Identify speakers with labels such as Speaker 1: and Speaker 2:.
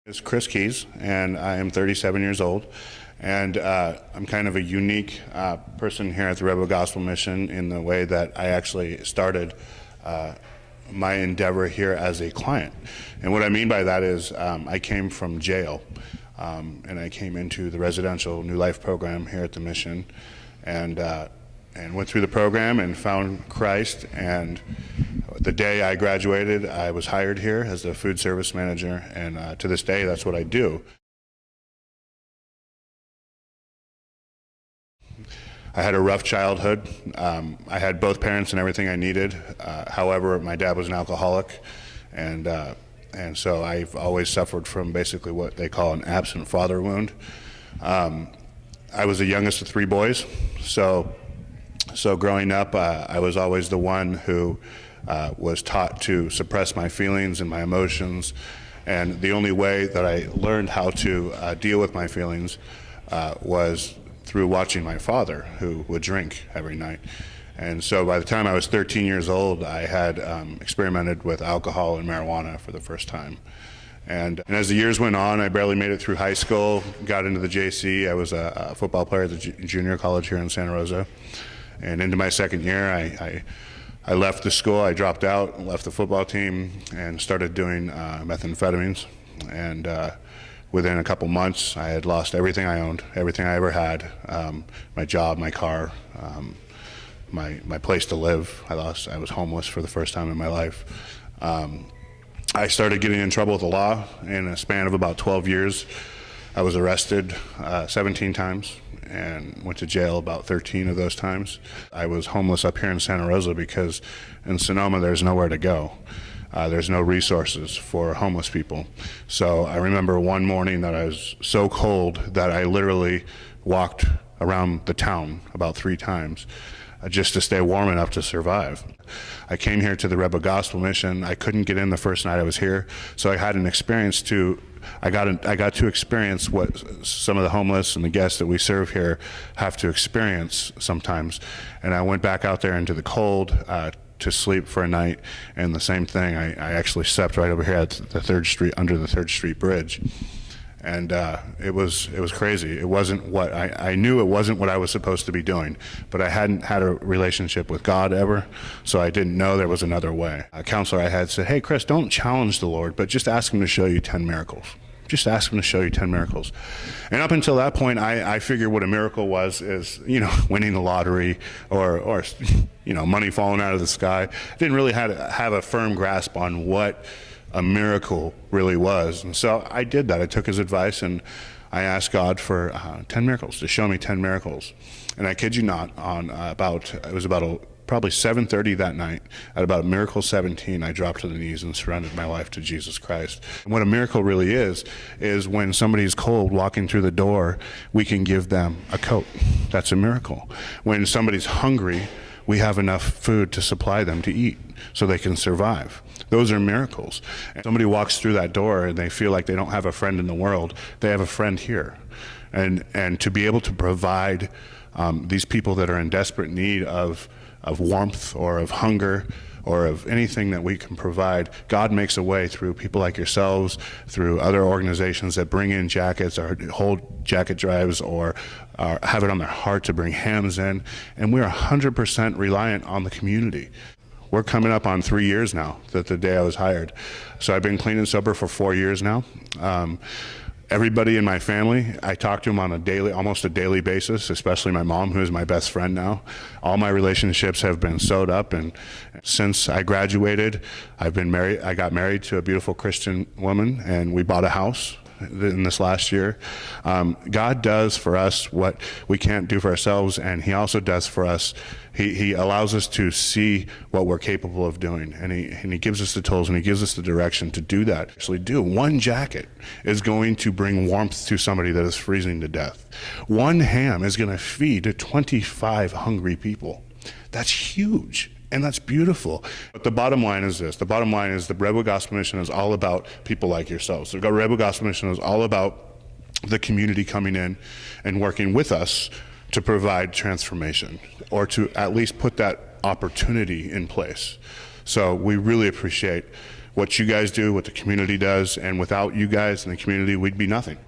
Speaker 1: It's Chris Keys, and I am 37 years old, and I'm kind of a unique person here at the Rebel Gospel Mission in the way that I actually started my endeavor here as a client. And what I mean by that is I came from jail, and I came into the residential New Life program here at the mission, and went through the program and found Christ. And the day I graduated, I was hired here as a food service manager, and to this day, that's what I do. I had a rough childhood. I had both parents and everything I needed. However, my dad was an alcoholic, and so I've always suffered from basically what they call an absent father wound. I was the youngest of three boys, so growing up, I was always the one who was taught to suppress my feelings and my emotions, and the only way that I learned how to deal with my feelings was through watching my father, who would drink every night. And so by the time I was 13 years old, I had experimented with alcohol and marijuana for the first time. And as the years went on, I barely made it through high school, got into the JC. I was a football player at the junior college here in Santa Rosa. And into my second year, I left the school. I dropped out, left the football team, and started doing methamphetamines. And within a couple months, I had lost everything I owned, everything I ever had, my job, my car, my place to live. I was homeless for the first time in my life. I started getting in trouble with the law. In a span of about 12 years, I was arrested 17 times and went to jail about 13 of those times. I was homeless up here in Santa Rosa because in Sonoma there's nowhere to go. There's no resources for homeless people. So I remember one morning that I was so cold that I literally walked around the town about 3 times just to stay warm enough to survive. I came here to the Rebel Gospel Mission. I couldn't get in the first night I was here, so I had an experience I got to experience what some of the homeless and the guests that we serve here have to experience sometimes. And I went back out there into the cold to sleep for a night, and the same thing. I actually slept right over here at the 3rd Street, under the 3rd Street Bridge. And it was crazy. It wasn't what I knew. It wasn't what I was supposed to be doing, but I hadn't had a relationship with God ever, so I didn't know there was another way. A counselor I had said, "Hey, Chris, don't challenge the Lord, but just ask him to show you 10 miracles. Just ask him to show you 10 miracles." And up until that point, I figured what a miracle was is, winning the lottery or money falling out of the sky. Didn't really have a firm grasp on what a miracle really was. And so I did that. I took his advice and I asked God for 10 miracles, to show me 10 miracles. And I kid you not, it was about probably 7:30 that night, at about miracle 17, I dropped to the knees and surrendered my life to Jesus Christ. And what a miracle really is when somebody's cold walking through the door, we can give them a coat. That's a miracle. When somebody's hungry, we have enough food to supply them to eat so they can survive. Those are miracles. And somebody walks through that door and they feel like they don't have a friend in the world. They have a friend here. And to be able to provide these people that are in desperate need of warmth or of hunger or of anything that we can provide, God makes a way through people like yourselves, through other organizations that bring in jackets or hold jacket drives or have it on their heart to bring hams in. And we're 100% reliant on the community. We're coming up on 3 years now, that the day I was hired. So I've been clean and sober for 4 years now. Everybody in my family, I talk to them on almost a daily basis, especially my mom, who is my best friend now. All my relationships have been sewed up, and since I graduated, I got married to a beautiful Christian woman, and we bought a house in this last year. God does for us what we can't do for ourselves, and he also does for us. He allows us to see what we're capable of doing, and he gives us the tools and he gives us the direction to do that. Actually do. One jacket is going to bring warmth to somebody that is freezing to death. One ham is going to feed 25 hungry people. That's huge. And that's beautiful. But the bottom line is this. The bottom line is the Rebel Gospel Mission is all about people like yourselves. The Rebel Gospel Mission is all about the community coming in and working with us to provide transformation, or to at least put that opportunity in place. So we really appreciate what you guys do, what the community does, and without you guys and the community, we'd be nothing.